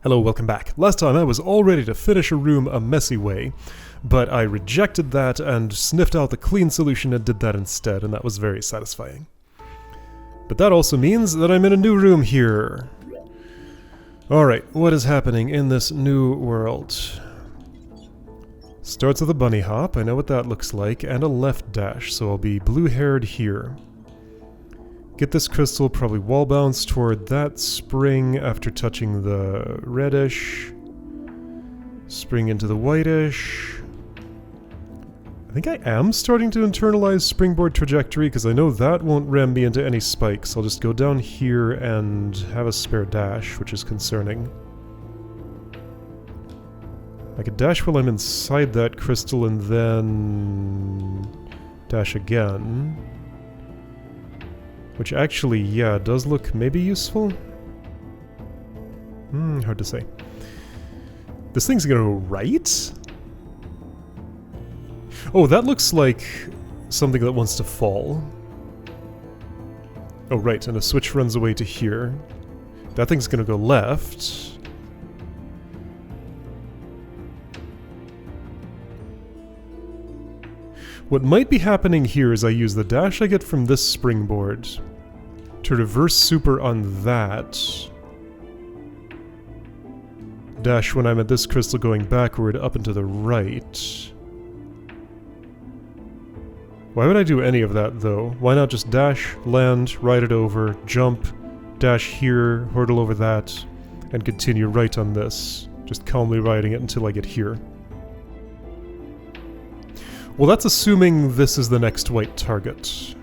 Hello, welcome back. Last time I was all ready to finish a room a messy way, but I rejected that and sniffed out the clean solution and did that instead, and that was very satisfying. But that also means that I'm in a new room here. Alright, what is happening in this new world? Starts with a bunny hop, I know what that looks like, and a left dash, so I'll be blue-haired here. Get this crystal, probably wall bounce toward that spring after touching the reddish. Spring into the whitish. I think I am starting to internalize springboard trajectory because I know that won't ram me into any spikes. I'll just go down here and have a spare dash, which is concerning. I could dash while I'm inside that crystal and then dash again. Which actually, yeah, does look maybe useful? Hard to say. This thing's gonna go right? Oh, that looks like something that wants to fall. Oh, right, and a switch runs away to here. That thing's gonna go left. What might be happening here is I use the dash I get from this springboard to reverse super on that. Dash when I'm at this crystal going backward up and to the right. Why would I do any of that though? Why not just dash, land, ride it over, jump, dash here, hurdle over that, and continue right on this. Just calmly riding it until I get here. Well, that's assuming this is the next white target.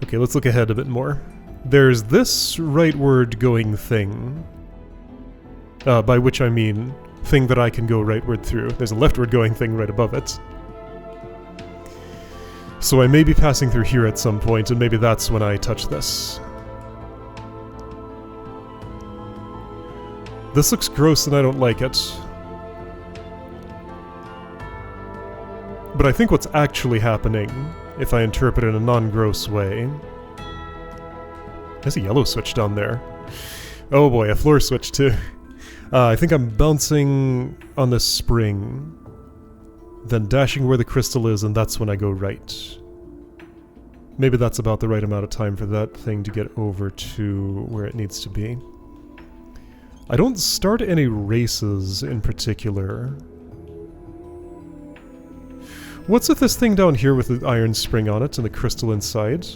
Okay, let's look ahead a bit more. There's this rightward going thing. By which I mean thing that I can go rightward through. There's a leftward going thing right above it. So I may be passing through here at some point, and maybe that's when I touch this. This looks gross and I don't like it. But I think what's actually happening, if I interpret it in a non-gross way... There's a yellow switch down there. Oh boy, a floor switch too. I think I'm bouncing on this spring, then dashing where the crystal is, and that's when I go right. Maybe that's about the right amount of time for that thing to get over to where it needs to be. I don't start any races in particular. What's with this thing down here with the iron spring on it and the crystal inside?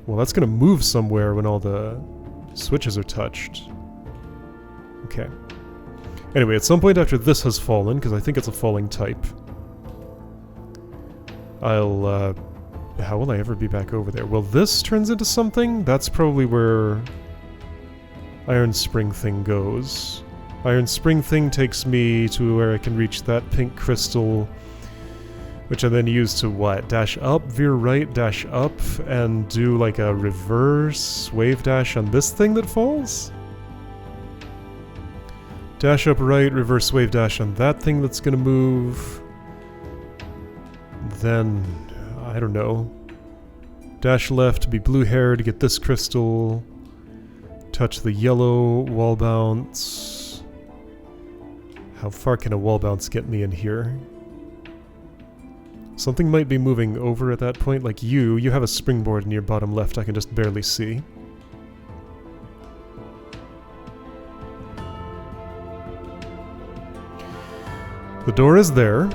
Well, that's gonna move somewhere when all the switches are touched. Okay. Anyway, at some point after this has fallen, because I think it's a falling type, I'll, how will I ever be back over there? Well, this turns into something? That's probably where Iron Spring thing goes. Iron Spring thing takes me to where I can reach that pink crystal, which I then use to what? Dash up, veer right, dash up, and do like a reverse wave dash on this thing that falls? Dash up right, reverse wave dash on that thing that's gonna move. Then, I don't know. Dash left, be blue-haired, get this crystal. Touch the yellow, wall bounce. How far can a wall bounce get me in here? Something might be moving over at that point, like you have a springboard in your bottom left I can just barely see. The door is there.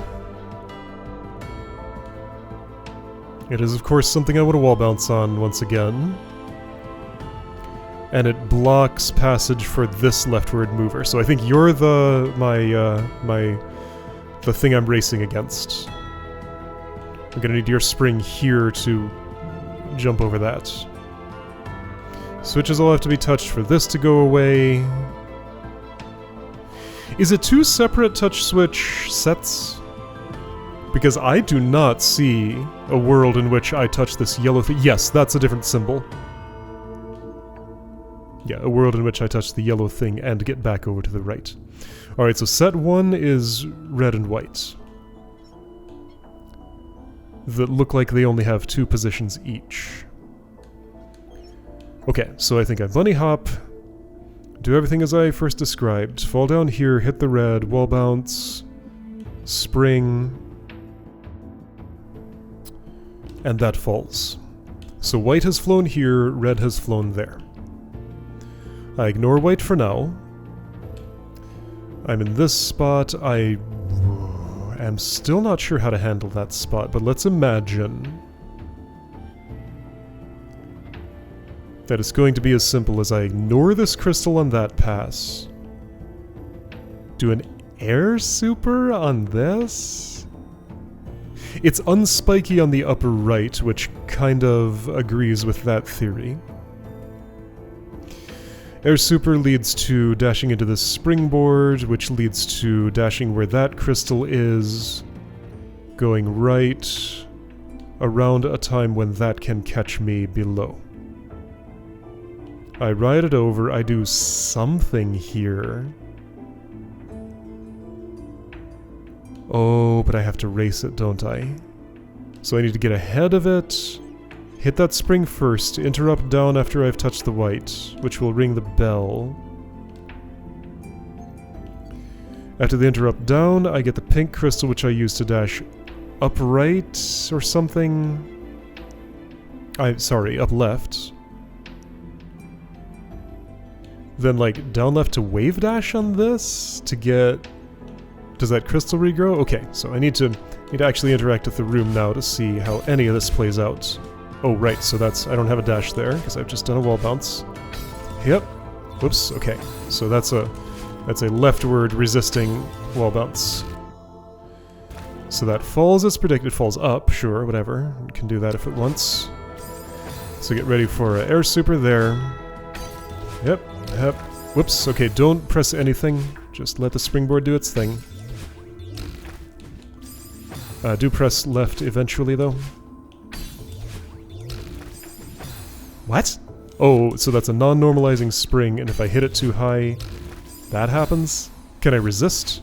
It is, of course, something I want to wall bounce on once again. And it blocks passage for this leftward mover. So I think you're the thing I'm racing against. I'm gonna need your spring here to jump over that. Switches will have to be touched for this to go away. Is it two separate touch switch sets? Because I do not see a world in which I touch this yellow thing. Yes, that's a different symbol. Yeah, a world in which I touch the yellow thing and get back over to the right. Alright, so set 1 is red and white. That look like they only have 2 positions each. Okay, so I think I bunny hop, Do everything as I first described. Fall down here, hit the red, wall bounce, spring, and that falls. So white has flown here, red has flown there. I ignore white for now. I'm in this spot. I am still not sure how to handle that spot, but let's imagine that it's going to be as simple as I ignore this crystal on that pass, do an air super on this. It's unspiky on the upper right, which kind of agrees with that theory. Air super leads to dashing into this springboard, which leads to dashing where that crystal is, going right around a time when that can catch me below. I ride it over, I do something here. Oh, but I have to race it, don't I? So I need to get ahead of it, hit that spring first, interrupt down after I've touched the white, which will ring the bell. After the interrupt down, I get the pink crystal, which I use to dash upright or something. Sorry, up left. Then, like, down left to wave dash on this to get... Does that crystal regrow? Okay, so I need to actually interact with the room now to see how any of this plays out. Oh, right, so that's... I don't have a dash there, because I've just done a wall bounce. Yep. Whoops, okay. So that's a leftward resisting wall bounce. So that falls as predicted. Falls up, sure, whatever. It can do that if it wants. So get ready for air super there. Yep. Yep. Whoops, okay, don't press anything. Just let the springboard do its thing. Do press left eventually, though. What? Oh, so that's a non-normalizing spring, and if I hit it too high, that happens? Can I resist?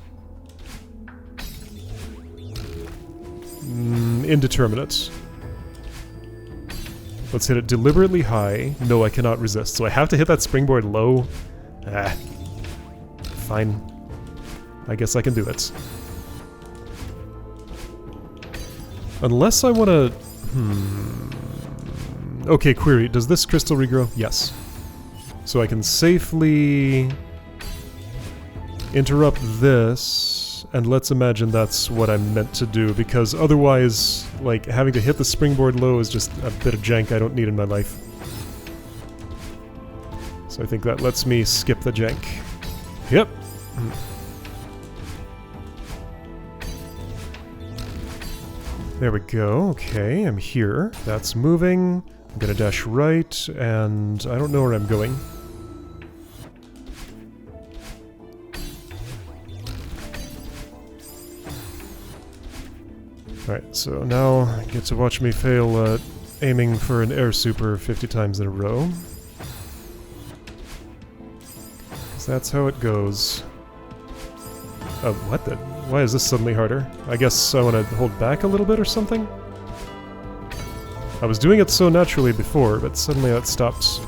Indeterminate. Let's hit it deliberately high. No, I cannot resist. So I have to hit that springboard low. Ah. Fine. I guess I can do it. Unless I want to... Okay, query. Does this crystal regrow? Yes. So I can safely interrupt this, and let's imagine that's what I'm meant to do, because otherwise, like, having to hit the springboard low is just a bit of jank I don't need in my life. So I think that lets me skip the jank. Yep. There we go. Okay, I'm here. That's moving. I'm gonna dash right, and I don't know where I'm going. Alright, so now I get to watch me fail aiming for an air super 50 times in a row. 'Cause that's how it goes. Oh, what the? Why is this suddenly harder? I guess I want to hold back a little bit or something? I was doing it so naturally before, but suddenly that stopped.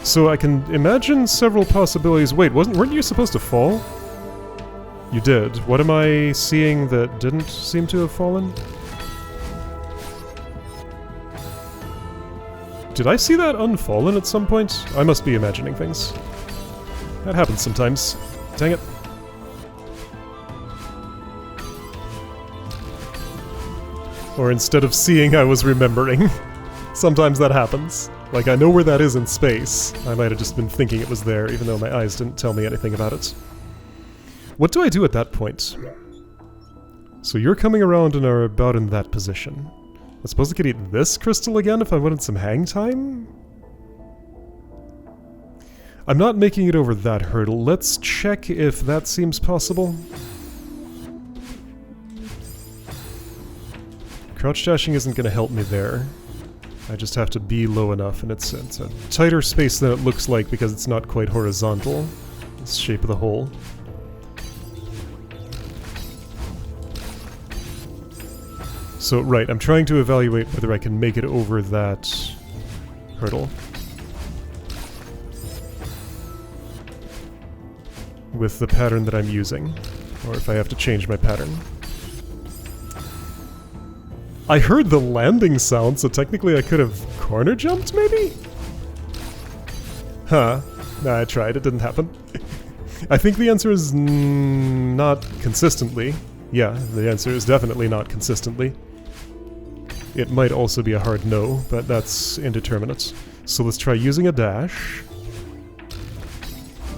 So I can imagine several possibilities. Wait, weren't you supposed to fall? You did. What am I seeing that didn't seem to have fallen? Did I see that unfallen at some point? I must be imagining things. That happens sometimes. Dang it. Or instead of seeing, I was remembering. Sometimes that happens. Like, I know where that is in space. I might have just been thinking it was there, even though my eyes didn't tell me anything about it. What do I do at that point? So you're coming around and are about in that position. I suppose I could eat this crystal again if I wanted some hang time? I'm not making it over that hurdle. Let's check if that seems possible. Crouch dashing isn't going to help me there. I just have to be low enough, and it's a tighter space than it looks like because it's not quite horizontal. It's the shape of the hole. So, right, I'm trying to evaluate whether I can make it over that hurdle. with the pattern that I'm using, or if I have to change my pattern. I heard the landing sound, so technically I could have corner jumped, maybe? Huh. Nah, I tried, it didn't happen. I think the answer is not consistently. Yeah, the answer is definitely not consistently. It might also be a hard no, but that's indeterminate. So let's try using a dash.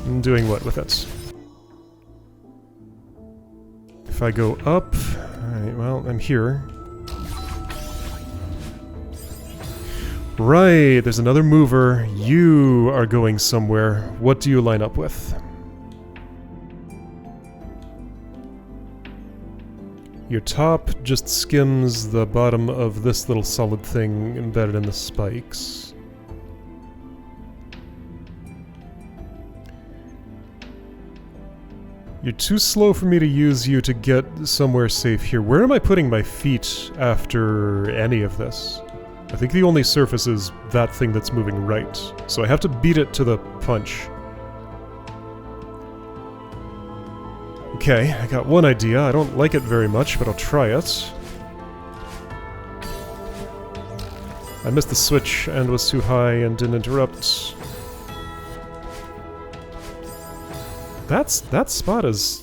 And doing what with it? If I go up... Alright, well, I'm here. Right, there's another mover. You are going somewhere. What do you line up with? Your top just skims the bottom of this little solid thing embedded in the spikes. You're too slow for me to use you to get somewhere safe here. Where am I putting my feet after any of this? I think the only surface is that thing that's moving right, so I have to beat it to the punch. Okay, I got one idea. I don't like it very much, but I'll try it. I missed the switch and was too high and didn't interrupt. That spot is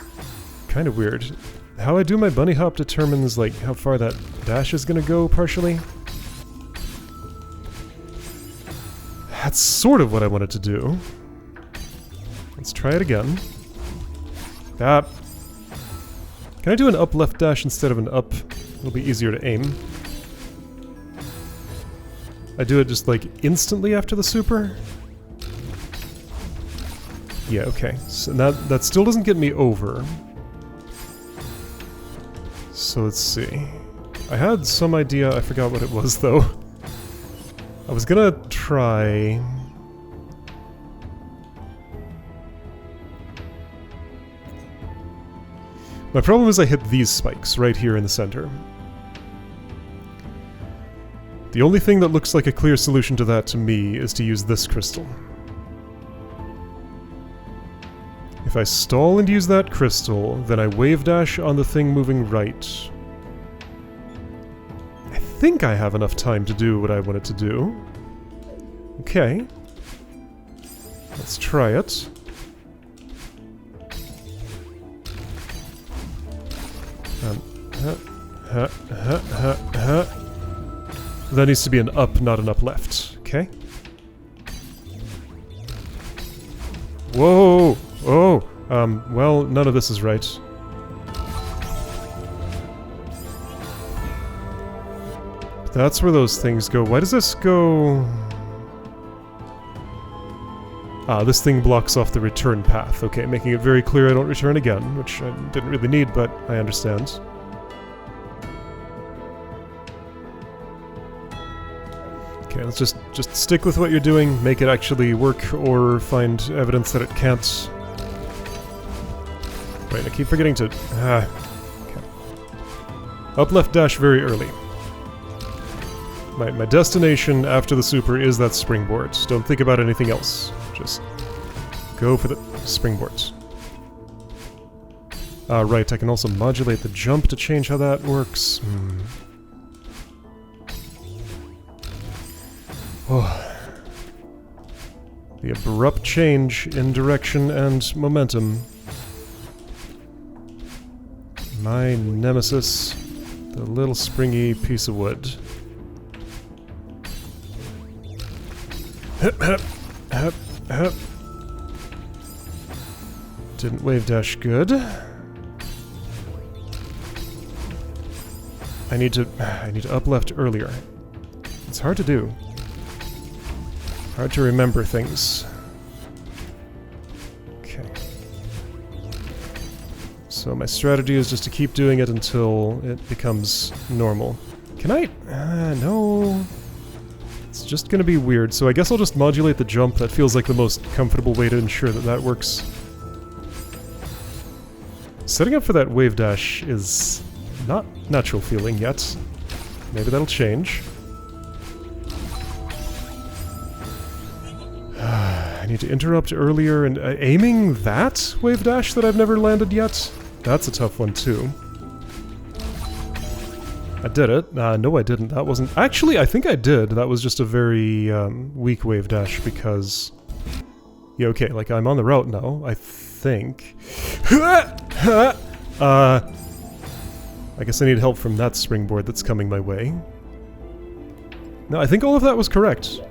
kind of weird. How I do my bunny hop determines, like, how far that dash is gonna go, partially. That's sort of what I wanted to do. Let's try it again. Ah. Can I do an up-left dash instead of an up? It'll be easier to aim. I do it just, like, instantly after the super? Yeah, okay. So that still doesn't get me over. So let's see. I had some idea, I forgot what it was, though. I was gonna try... My problem is I hit these spikes right here in the center. The only thing that looks like a clear solution to that to me is to use this crystal. If I stall and use that crystal, then I wave dash on the thing moving right. I think I have enough time to do what I wanted to do. Okay. Let's try it. That needs to be an up, not an up left. Okay. Whoa! Oh! Well, none of this is right. That's where those things go. Why does this go... Ah, this thing blocks off the return path. Okay, making it very clear I don't return again, which I didn't really need, but I understand. Okay, let's just stick with what you're doing, make it actually work, or find evidence that it can't. Wait, I keep forgetting to... okay. Up left dash very early. My destination after the super is that springboard. Don't think about anything else. Just go for the springboards. Right, I can also modulate the jump to change how that works. Oh. The abrupt change in direction and momentum. My nemesis, the little springy piece of wood. Hup, hup, hup, hup. Didn't wave dash good. I need to up left earlier. It's hard to do. Hard to remember things. Okay. So my strategy is just to keep doing it until it becomes normal. Can I? No. It's just gonna be weird, so I guess I'll just modulate the jump. That feels like the most comfortable way to ensure that that works. Setting up for that wave dash is not natural feeling yet. Maybe that'll change. need to interrupt earlier, and aiming that wave dash that I've never landed yet? That's a tough one too. I did it. No I didn't. That wasn't... Actually, I think I did. That was just a very weak wave dash because... Yeah, okay, like I'm on the route now, I think. I guess I need help from that springboard that's coming my way. No, I think all of that was correct.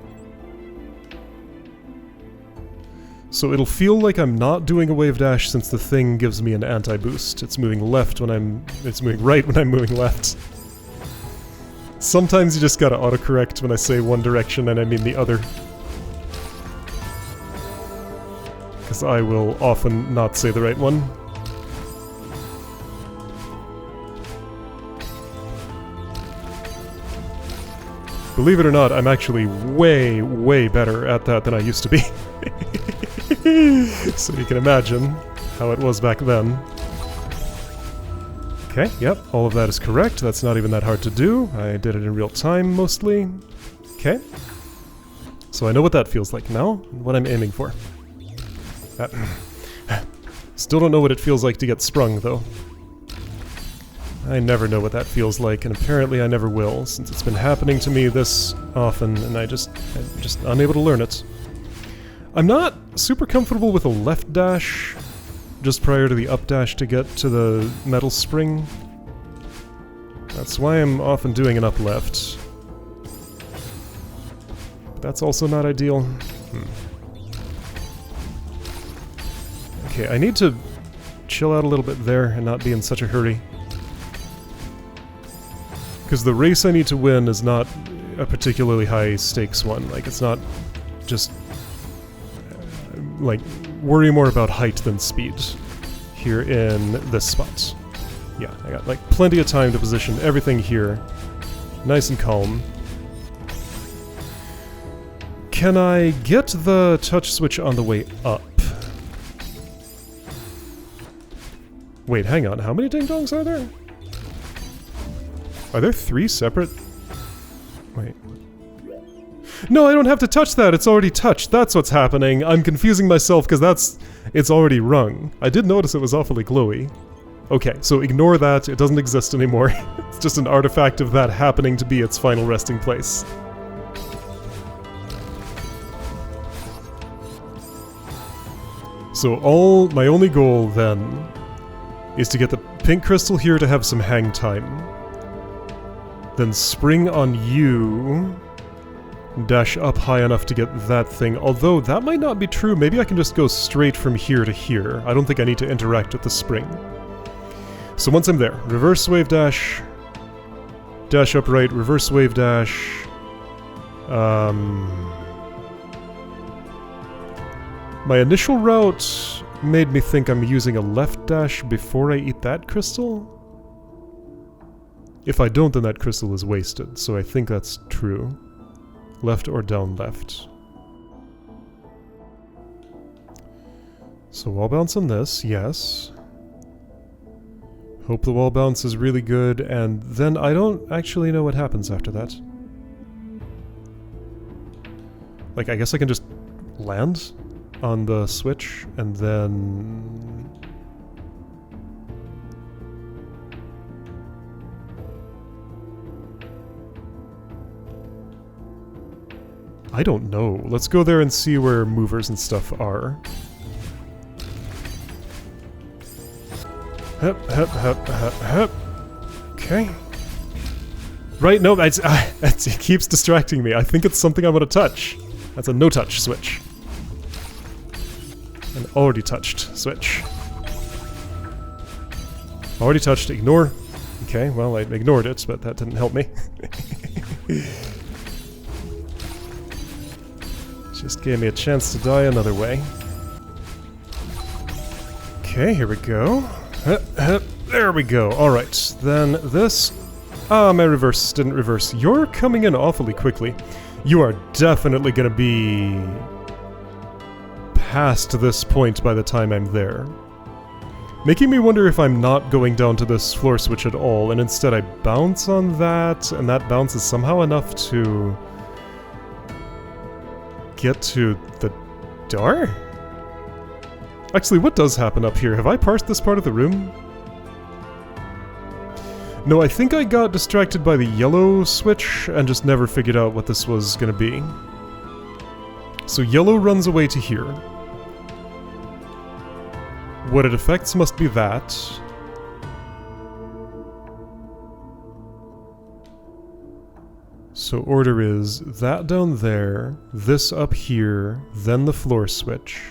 So it'll feel like I'm not doing a wave dash since the thing gives me an anti-boost. It's moving left when I'm... It's moving right when I'm moving left. Sometimes you just gotta autocorrect when I say one direction and I mean the other. Because I will often not say the right one. Believe it or not, I'm actually way, way better at that than I used to be. So you can imagine how it was back then. Okay, yep, all of that is correct. That's not even that hard to do. I did it in real time, mostly. Okay. So I know what that feels like now, and what I'm aiming for. Still don't know what it feels like to get sprung, though. I never know what that feels like, and apparently I never will, since it's been happening to me this often, and I'm just unable to learn it. I'm not super comfortable with a left dash, just prior to the up dash to get to the metal spring. That's why I'm often doing an up left. But that's also not ideal. Okay, I need to chill out a little bit there and not be in such a hurry. Because the race I need to win is not a particularly high stakes one. Like, it's not just... like, worry more about height than speed here in this spot. Yeah, I got, like, plenty of time to position everything here. Nice and calm. Can I get the touch switch on the way up? Wait, hang on. How many ding-dongs are there? Are there 3 separate... Wait. No, I don't have to touch that! It's already touched! That's what's happening! I'm confusing myself because that's... It's already rung. I did notice it was awfully glowy. Okay, so ignore that. It doesn't exist anymore. It's just an artifact of that happening to be its final resting place. So my only goal, then, is to get the pink crystal here to have some hang time. Then spring on you, dash up high enough to get that thing, although that might not be true. Maybe I can just go straight from here to here. I don't think I need to interact with the spring. So once I'm there, reverse wave dash, dash upright, reverse wave dash, my initial route made me think I'm using a left dash before I eat that crystal. If I don't, then that crystal is wasted, so I think that's true. Left or down left. So wall bounce on this, yes. Hope the wall bounce is really good, and then I don't actually know what happens after that. Like, I guess I can just land on the switch, and then... I don't know. Let's go there and see where movers and stuff are. Hup, hup, hup, hup, hup. Okay. Right, no, it keeps distracting me. I think it's something I want to touch. That's a no-touch switch. An already touched switch. Already touched, ignore. Okay, well, I ignored it, but that didn't help me. Just gave me a chance to die another way. Okay, here we go. There we go. Alright, then this... Ah, my reverse didn't reverse. You're coming in awfully quickly. You are definitely gonna be... past this point by the time I'm there. Making me wonder if I'm not going down to this floor switch at all, and instead I bounce on that, and that bounce is somehow enough to... get to the Door? Actually, what does happen up here? Have I parsed this part of the room? No, I think I got distracted by the yellow switch and just never figured out what this was gonna be. So yellow runs away to here. What it affects must be that. So order is that down there, this up here, then the floor switch.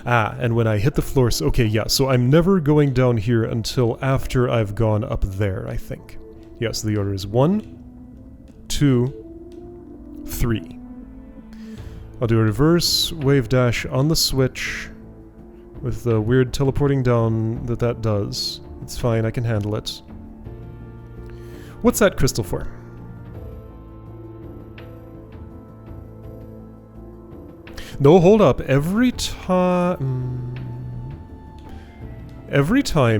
Ah, and when I hit the floor... Okay, yeah, so I'm never going down here until after I've gone up there, I think. Yes, the order is 1, 2, 3. I'll do a reverse wave dash on the switch with the weird teleporting down that does. It's fine, I can handle it. What's that crystal for? No, hold up. Every time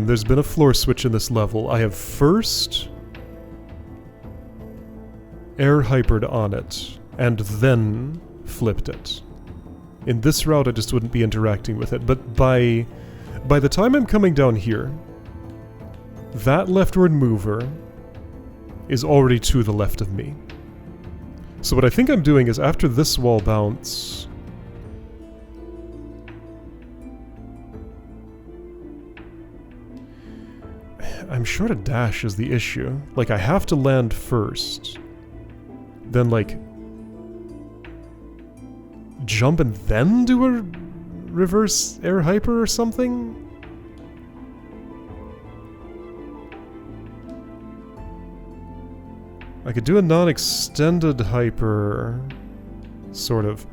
there's been a floor switch in this level, I have first air hypered on it, and then flipped it. In this route, I just wouldn't be interacting with it, but by the time I'm coming down here, that leftward mover is already to the left of me. So what I think I'm doing is after this wall bounce... I'm sure to dash is the issue. Like, I have to land first. Then, like... jump and then do a reverse air hyper or something? I could do a non-extended hyper... sort of.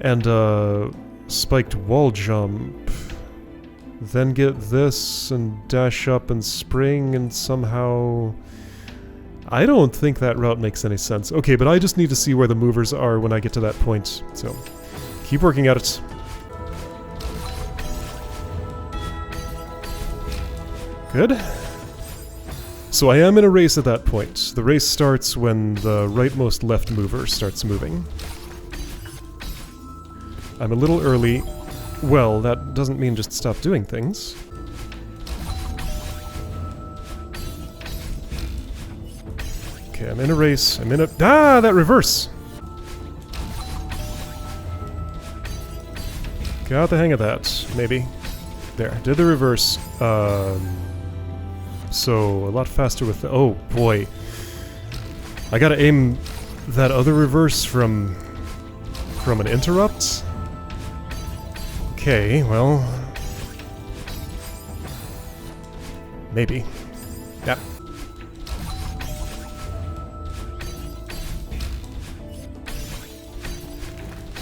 And a spiked wall jump. Then get this and dash up and spring and somehow... I don't think that route makes any sense. Okay, but I just need to see where the movers are when I get to that point. So, keep working at it. Good. So I am in a race at that point. The race starts when the rightmost left mover starts moving. I'm a little early. Well, that doesn't mean just stop doing things. Okay, I'm in a race. I'm in a... Ah, that reverse! Got the hang of that, maybe. There, did the reverse. So, a lot faster with the... Oh, boy. I gotta aim that other reverse from an interrupt? Okay, well... maybe. Yeah.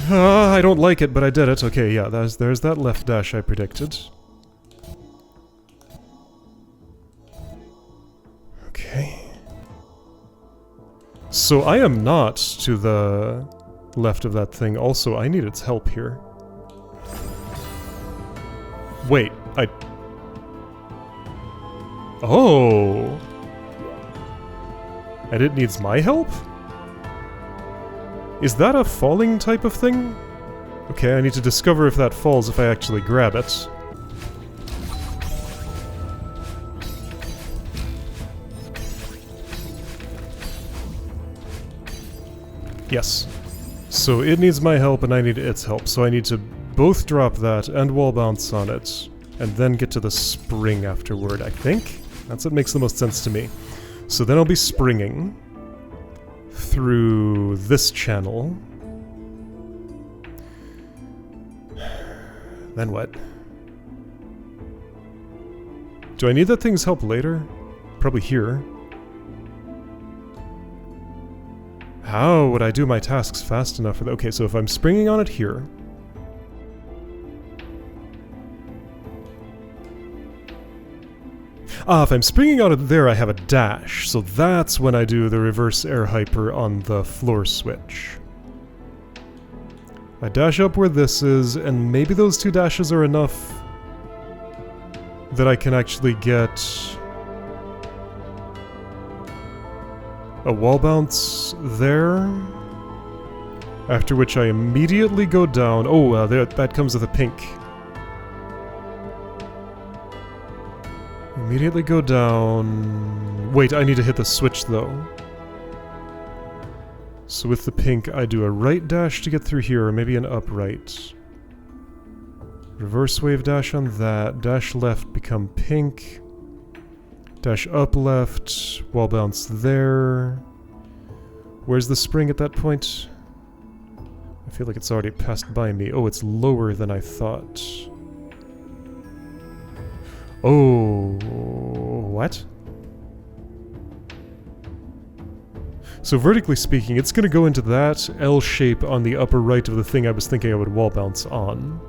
I don't like it, but I did it. Okay, yeah, there's that left dash I predicted. Okay. So I am not to the left of that thing. Also, I need its help here. Wait, Oh! And it needs my help? Is that a falling type of thing? Okay, I need to discover if that falls if I actually grab it. Yes. So it needs my help and I need its help, so I need to both drop that and wall bounce on it, and then get to the spring afterward, I think? That's what makes the most sense to me. So then I'll be springing through this channel. Then what? Do I need that thing's help later? Probably here. How would I do my tasks fast enough for that? Okay, so if I'm springing on it here... Ah, if I'm springing out of there, I have a dash, so that's when I do the reverse air hyper on the floor switch. I dash up where this is, and maybe those two dashes are enough that I can actually get a wall bounce there. After which I immediately go down. Oh, that comes with a pink. Immediately go down. Wait, I need to hit the switch though. So with the pink, I do a right dash to get through here, or maybe an upright. Reverse wave dash on that. Dash left, become pink. Dash up left. Wall bounce there. Where's the spring at that point? I feel like it's already passed by me. Oh, it's lower than I thought. Oh, what? So vertically speaking, it's going to go into that L shape on the upper right of the thing I was thinking I would wall bounce on.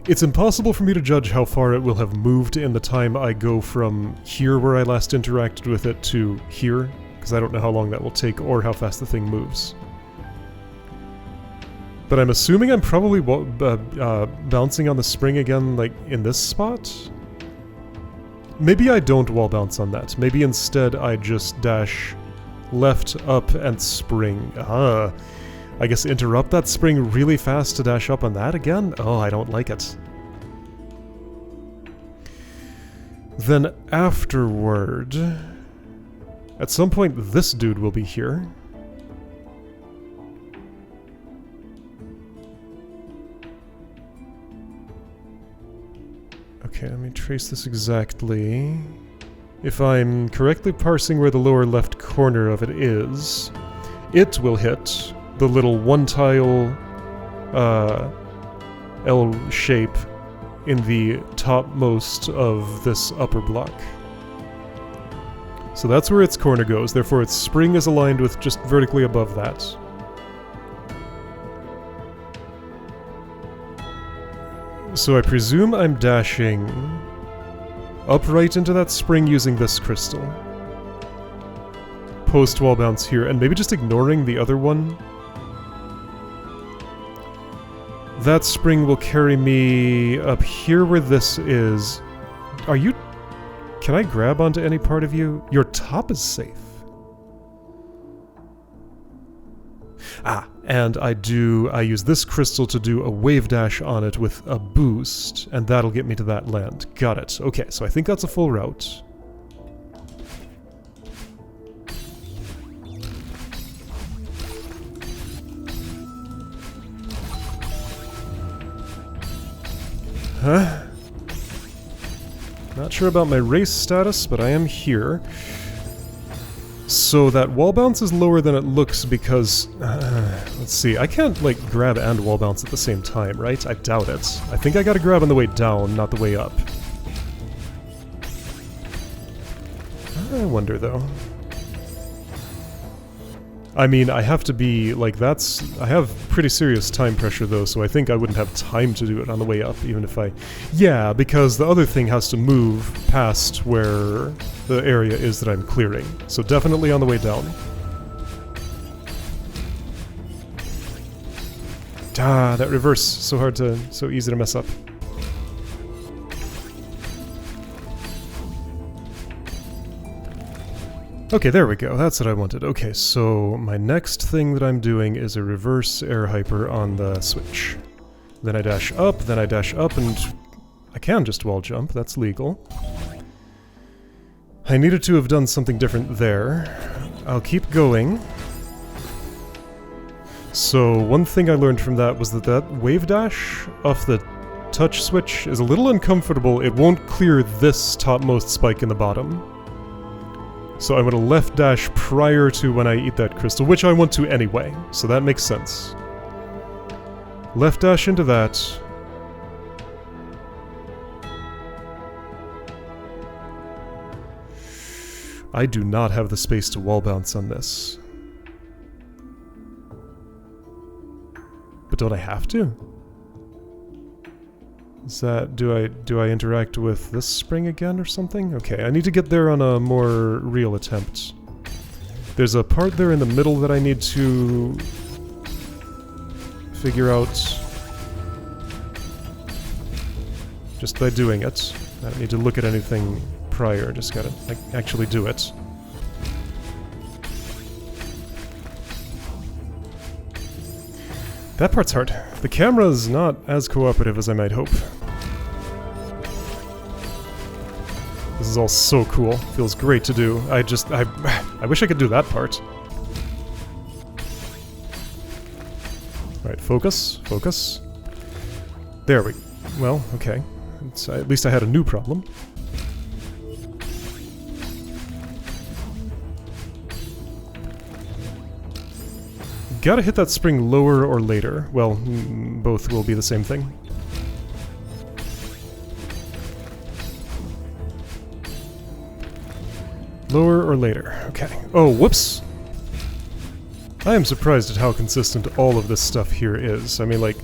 It's impossible for me to judge how far it will have moved in the time I go from here where I last interacted with it to here, because I don't know how long that will take or how fast the thing moves. But I'm assuming I'm probably bouncing on the spring again, like, in this spot? Maybe I don't wall bounce on that. Maybe instead I just dash left, up, and spring. I guess interrupt that spring really fast to dash up on that again? Oh, I don't like it. Then afterward, at some point this dude will be here. Okay, let me trace this exactly. If I'm correctly parsing where the lower left corner of it is, it will hit the little one-tile L shape in the topmost of this upper block. So that's where its corner goes, therefore its spring is aligned with just vertically above that. So I presume I'm dashing upright into that spring using this crystal. Post wall bounce here, and maybe just ignoring the other one. That spring will carry me up here where this is. Are you... Can I grab onto any part of you? Your top is safe. Ah, and I use this crystal to do a wave dash on it with a boost, and that'll get me to that land. Got it. Okay, so I think that's a full route. Huh? Not sure about my race status, but I am here. So that wall bounce is lower than it looks because... let's see, I can't, like, grab and wall bounce at the same time, right? I doubt it. I think I gotta grab on the way down, not the way up. I wonder, though. I mean, I have to be, like, that's... I have pretty serious time pressure, though, so I think I wouldn't have time to do it on the way up, even if I... Yeah, because the other thing has to move past where the area is that I'm clearing. So definitely on the way down. Ah, that reverse. So easy to mess up. Okay, there we go. That's what I wanted. Okay, so my next thing that I'm doing is a reverse air hyper on the switch. Then I dash up, and I can just wall jump. That's legal. I needed to have done something different there. I'll keep going. So one thing I learned from that was that wave dash off the touch switch is a little uncomfortable. It won't clear this topmost spike in the bottom. So I'm going to left dash prior to when I eat that crystal, which I want to anyway, so that makes sense. Left dash into that. I do not have the space to wall bounce on this. But don't I have to? Is that... do I interact with this spring again or something? Okay, I need to get there on a more real attempt. There's a part there in the middle that I need to figure out just by doing it. I don't need to look at anything prior, just gotta, like, actually do it. That part's hard. The camera's not as cooperative as I might hope. This is all so cool. Feels great to do. I wish I could do that part. Alright, focus, focus. There we... well, okay. At least I had a new problem. Gotta hit that spring lower or later. Well, both will be the same thing. Lower or later. Okay. Oh, whoops! I am surprised at how consistent all of this stuff here is. I mean, like,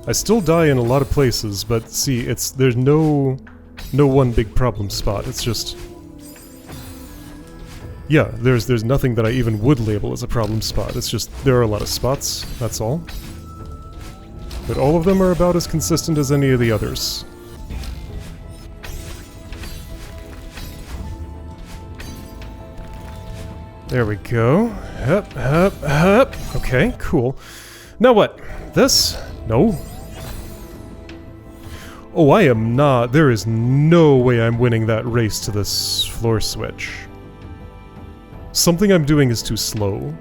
I still die in a lot of places, but see, there's no one big problem spot. It's just... yeah, there's nothing that I even would label as a problem spot. It's just, there are a lot of spots, that's all. But all of them are about as consistent as any of the others. There we go. Hup, hup, hup. Okay, cool. Now what? This? No. Oh, I am not. There is no way I'm winning that race to this floor switch. Something I'm doing is too slow.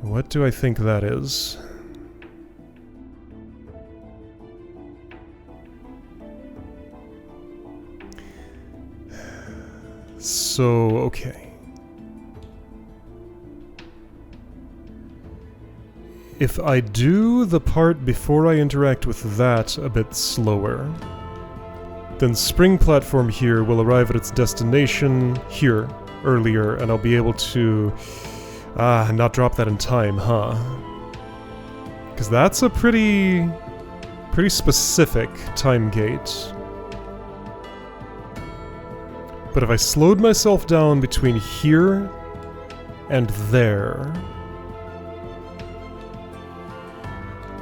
What do I think that is? So, okay. If I do the part before I interact with that a bit slower, then spring platform here will arrive at its destination here earlier, and I'll be able to not drop that in time, huh? Because that's a pretty specific time gate. But if I slowed myself down between here and there,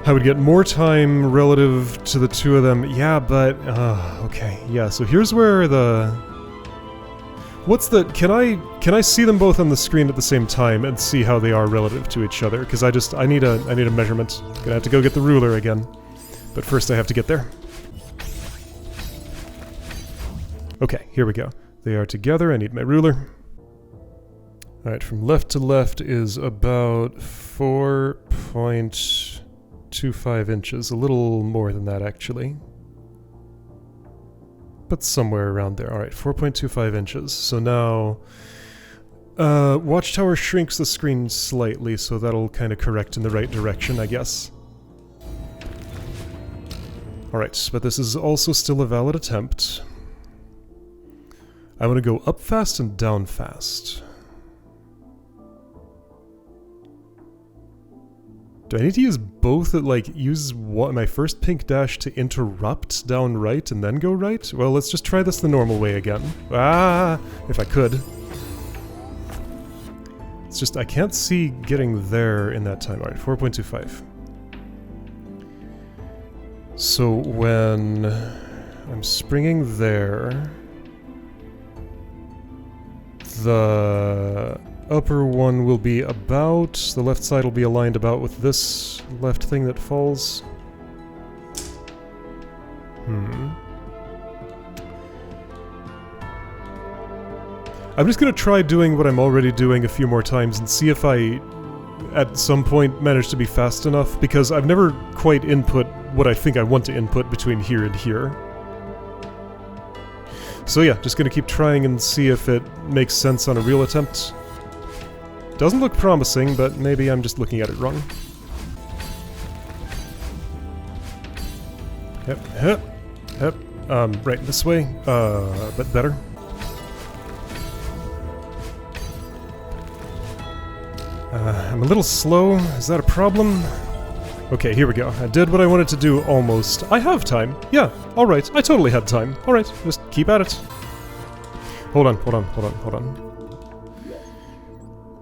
I would get more time relative to the two of them. Yeah, but... okay, yeah, so here's where the... what's the... Can I see them both on the screen at the same time and see how they are relative to each other? Because I need a measurement. Gonna have to go get the ruler again. But first I have to get there. Okay, here we go. They are together. I need my ruler. Alright, from left to left is about 4.25 inches. A little more than that, actually. But somewhere around there. Alright, 4.25 inches. So now... Watchtower shrinks the screen slightly, so that'll kind of correct in the right direction, I guess. Alright, but this is also still a valid attempt. I want to go up fast and down fast. Do I need to use both? Use my first pink dash to interrupt down right and then go right? Well, let's just try this the normal way again. If I could. It's just, I can't see getting there in that time. Alright, 4.25. So when I'm springing there... the upper one will be about... the left side will be aligned about with this left thing that falls. I'm just gonna try doing what I'm already doing a few more times and see if I, at some point, manage to be fast enough, because I've never quite input what I think I want to input between here and here. So yeah, just gonna keep trying and see if it makes sense on a real attempt. Doesn't look promising, but maybe I'm just looking at it wrong. Yep. Right, this way, but better. I'm a little slow, is that a problem? Okay, here we go. I did what I wanted to do, almost. I have time. Yeah, alright. I totally had time. Alright, just keep at it. Hold on.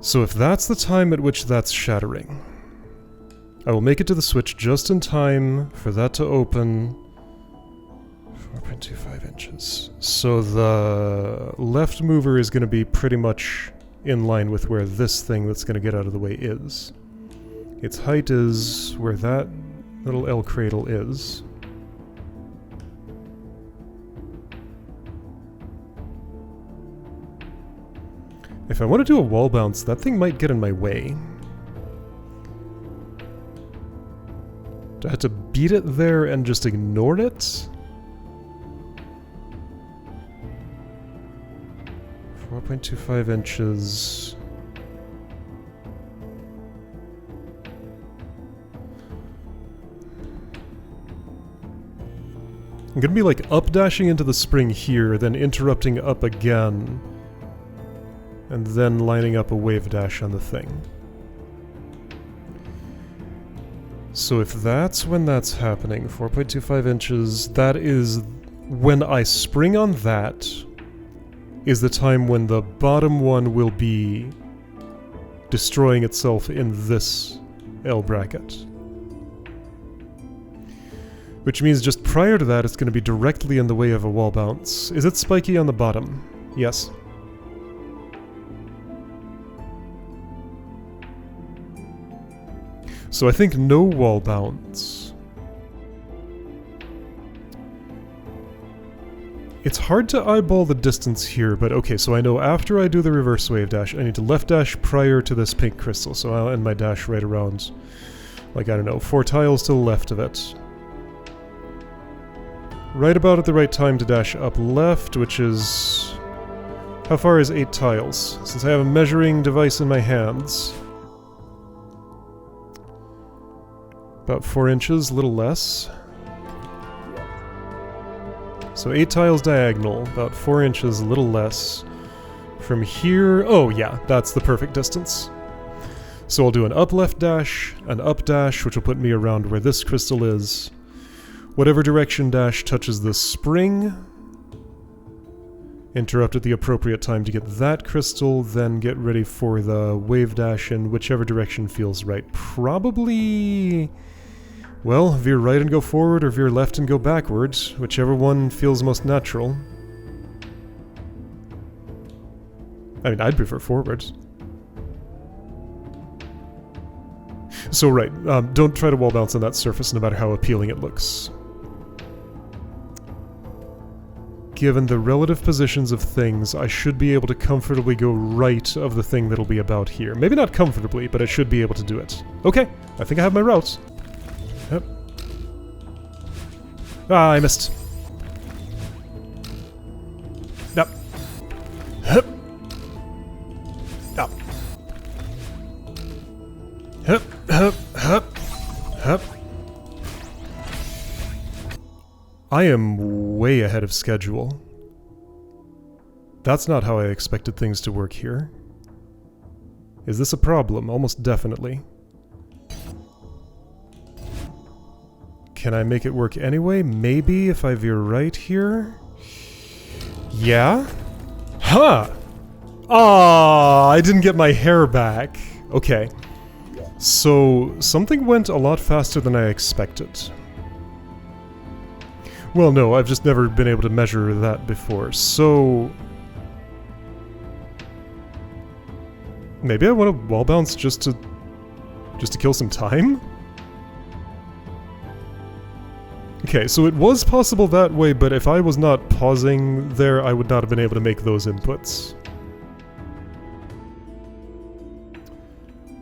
So if that's the time at which that's shattering, I will make it to the switch just in time for that to open. 4.25 inches. So the left mover is going to be pretty much in line with where this thing that's going to get out of the way is. Its height is where that little L cradle is. If I want to do a wall bounce, that thing might get in my way. Do I have to beat it there and just ignore it? 4.25 inches. I'm gonna be like up dashing into the spring here, then interrupting up again, and then lining up a wave dash on the thing. So if that's when that's happening, 4.25 inches, that is when I spring on that, is the time when the bottom one will be destroying itself in this L bracket. Which means just prior to that, it's going to be directly in the way of a wall bounce. Is it spiky on the bottom? Yes. So I think no wall bounce. It's hard to eyeball the distance here, but okay, so I know after I do the reverse wave dash, I need to left dash prior to this pink crystal, so I'll end my dash right around, like, I don't know, 4 tiles to the left of it. Right about at the right time to dash up left, which is... How far is 8 tiles? Since I have a measuring device in my hands. About 4 inches, a little less. So 8 tiles diagonal, about 4 inches, a little less. From here... Oh yeah, that's the perfect distance. So I'll do an up left dash, an up dash, which will put me around where this crystal is. Whatever direction dash touches the spring, interrupt at the appropriate time to get that crystal, then get ready for the wave dash in whichever direction feels right. Probably... Well, veer right and go forward, or veer left and go backwards, whichever one feels most natural. I mean, I'd prefer forward. So right, don't try to wall bounce on that surface no matter how appealing it looks. Given the relative positions of things, I should be able to comfortably go right of the thing that'll be about here. Maybe not comfortably, but I should be able to do it. Okay, I think I have my routes. Yep. Ah, I missed. Yep. Hup. Yep. Hup, hup, hup, hup. I am way ahead of schedule. That's not how I expected things to work here. Is this a problem? Almost definitely. Can I make it work anyway? Maybe if I veer right here? Yeah? Huh! Ah, I didn't get my hair back. Okay. So, something went a lot faster than I expected. Well, no, I've just never been able to measure that before, so... Maybe I want to wall bounce just to kill some time? Okay, so it was possible that way, but if I was not pausing there, I would not have been able to make those inputs.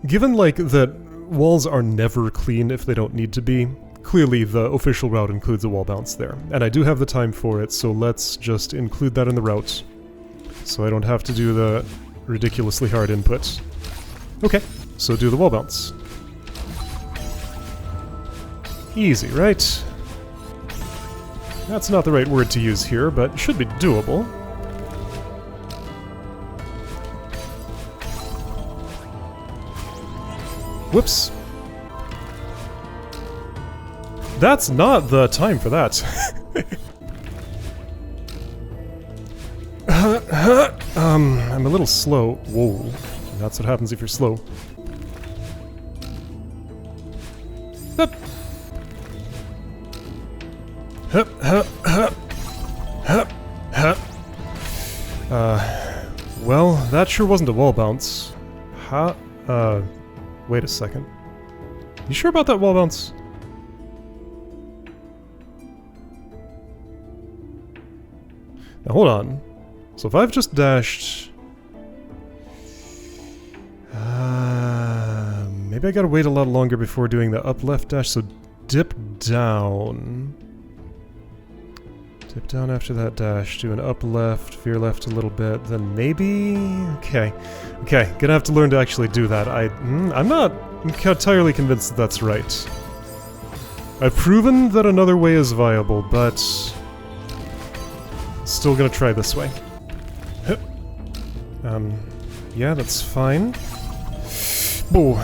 Given, like, that walls are never clean if they don't need to be, clearly the official route includes a wall bounce there. And I do have the time for it, so let's just include that in the route. So I don't have to do the ridiculously hard input. Okay, so do the wall bounce. Easy, right? That's not the right word to use here, but should be doable. Whoops. That's not the time for that. I'm a little slow. Whoa. That's what happens if you're slow. Hup. Hup, hup, hup. Hup, hup. Well, that that sure wasn't a wall bounce. How? Wait a second. You sure about that wall bounce? Now hold on. So if I've just dashed... maybe I gotta wait a lot longer before doing the up left dash, so dip down. Dip down after that dash, do an up left, veer left a little bit, then maybe... Okay. Okay, gonna have to learn to actually do that. I'm not entirely convinced that that's right. I've proven that another way is viable, but... still gonna try this way. Yeah, that's fine. Boo.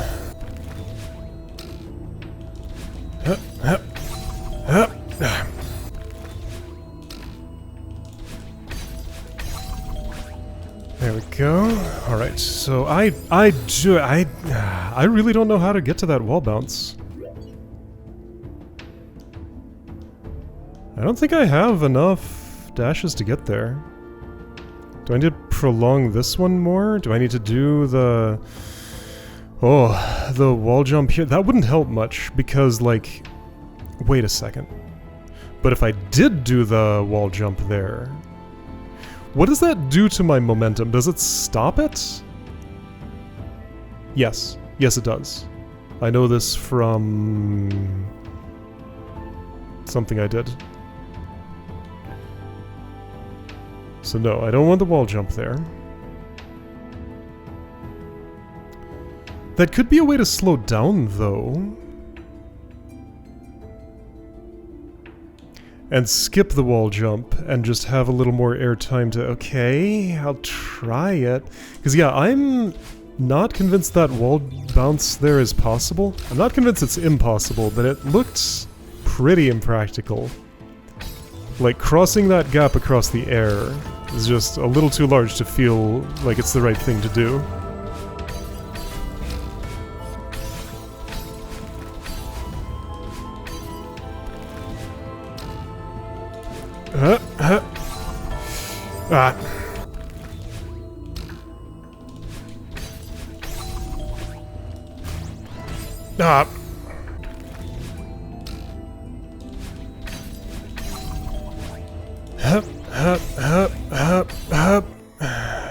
There we go. Alright, so I really don't know how to get to that wall bounce. I don't think I have enough dashes to get there. Do I need to prolong this one more? Do I need to do the... Oh, the wall jump here? That wouldn't help much, because, like... Wait a second. But if I did do the wall jump there... What does that do to my momentum? Does it stop it? Yes. Yes, it does. I know this from... something I did. So no, I don't want the wall jump there. That could be a way to slow down, though. And skip the wall jump and just have a little more airtime to... Okay, I'll try it. Because yeah, I'm not convinced that wall bounce there is possible. I'm not convinced it's impossible, but it looked pretty impractical. Like, crossing that gap across the air is just a little too large to feel like it's the right thing to do. Ah. Ah.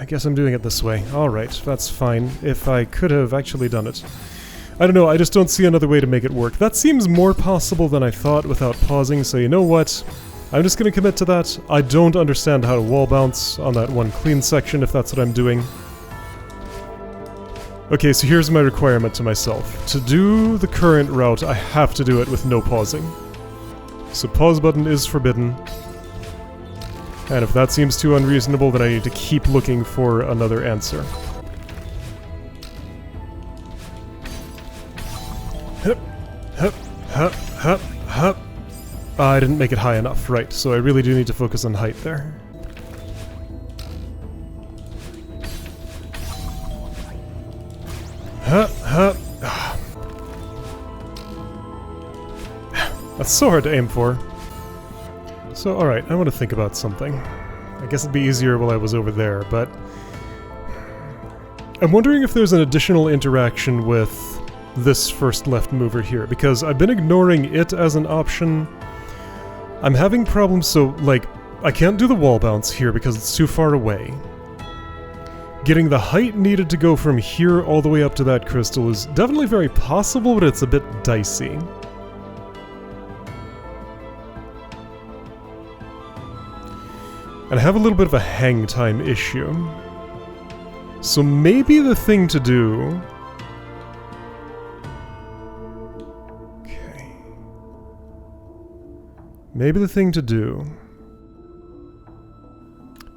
I guess I'm doing it this way. Alright, that's fine. If I could have actually done it. I don't know, I just don't see another way to make it work. That seems more possible than I thought without pausing, so you know what? I'm just gonna commit to that. I don't understand how to wall bounce on that one clean section if that's what I'm doing. Okay, so here's my requirement to myself. To do the current route, I have to do it with no pausing. So pause button is forbidden. And if that seems too unreasonable, then I need to keep looking for another answer. Hup, hup, hup, hup, hup. I didn't make it high enough, right, so I really do need to focus on height there. Hup, hup. That's so hard to aim for. So, alright, I want to think about something. I guess it'd be easier while I was over there, but... I'm wondering if there's an additional interaction with this first left mover here, because I've been ignoring it as an option. I'm having problems, so, like, I can't do the wall bounce here because it's too far away. Getting the height needed to go from here all the way up to that crystal is definitely very possible, but it's a bit dicey. And I have a little bit of a hang time issue. So maybe the thing to do... Okay. Maybe the thing to do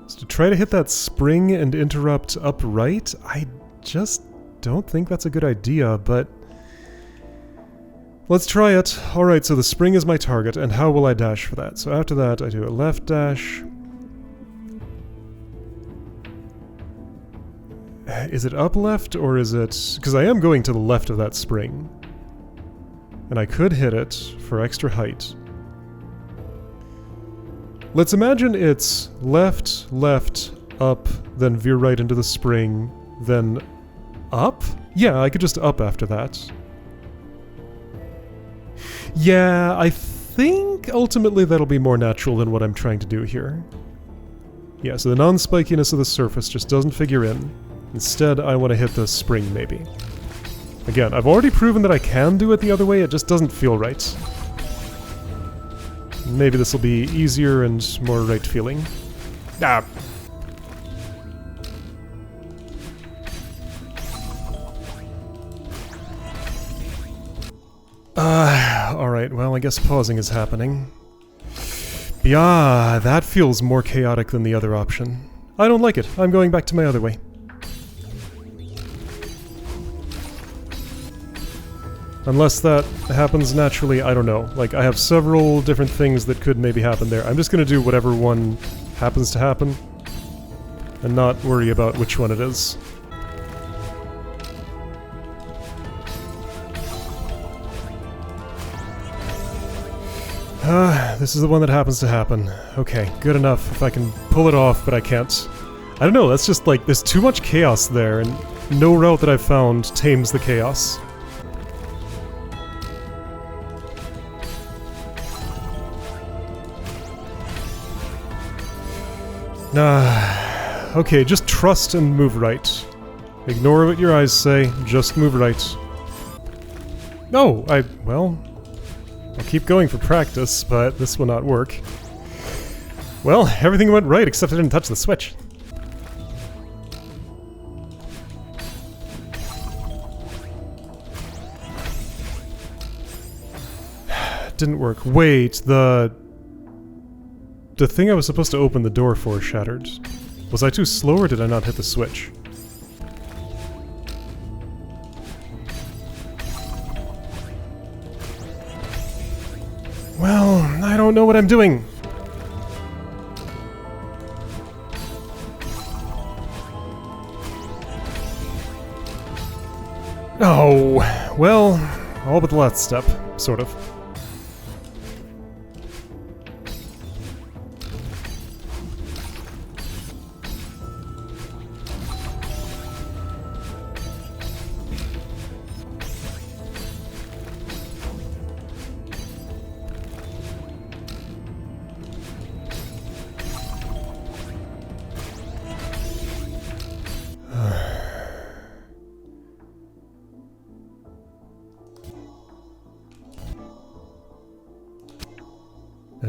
is to try to hit that spring and interrupt upright. I just don't think that's a good idea, but... Let's try it. Alright, so the spring is my target, and how will I dash for that? So after that, I do a left dash. Is it up left, or is it... Because I am going to the left of that spring. And I could hit it for extra height. Let's imagine it's left, left, up, then veer right into the spring, then up? Yeah, I could just up after that. Yeah, I think ultimately that'll be more natural than what I'm trying to do here. Yeah, so the non-spikiness of the surface just doesn't figure in. Instead, I want to hit the spring, maybe. Again, I've already proven that I can do it the other way, it just doesn't feel right. Maybe this will be easier and more right feeling. Ah! Alright, well, I guess pausing is happening. Yeah, that feels more chaotic than the other option. I don't like it. I'm going back to my other way. Unless that happens naturally, I don't know. Like, I have several different things that could maybe happen there. I'm just gonna do whatever one happens to happen, and not worry about which one it is. This is the one that happens to happen. Okay, good enough if I can pull it off, but I can't. I don't know, that's just like, there's too much chaos there, and no route that I've found tames the chaos. Okay, just trust and move right. Ignore what your eyes say, just move right. No, well... I'll keep going for practice, but this will not work. Well, everything went right except I didn't touch the switch. Didn't work. Wait, the thing I was supposed to open the door for shattered. Was I too slow or did I not hit the switch? Well, I don't know what I'm doing. Oh, well, all but the last step, sort of.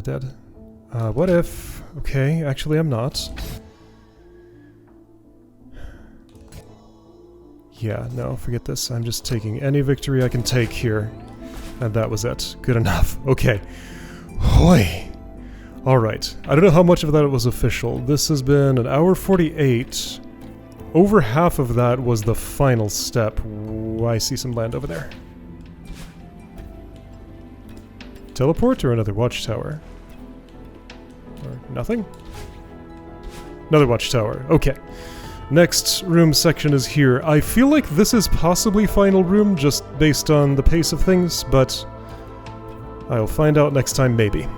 Dead. What if... Okay, actually I'm not. Yeah, no, forget this. I'm just taking any victory I can take here. And that was it. Good enough. Okay. Hoi! Alright. I don't know how much of that was official. This has been an hour 48. Over half of that was the final step. Ooh, I see some land over there. Teleport or another watchtower? Or nothing? Another watchtower. Okay. Next room section is here. I feel like this is possibly final room just based on the pace of things, but I'll find out next time maybe.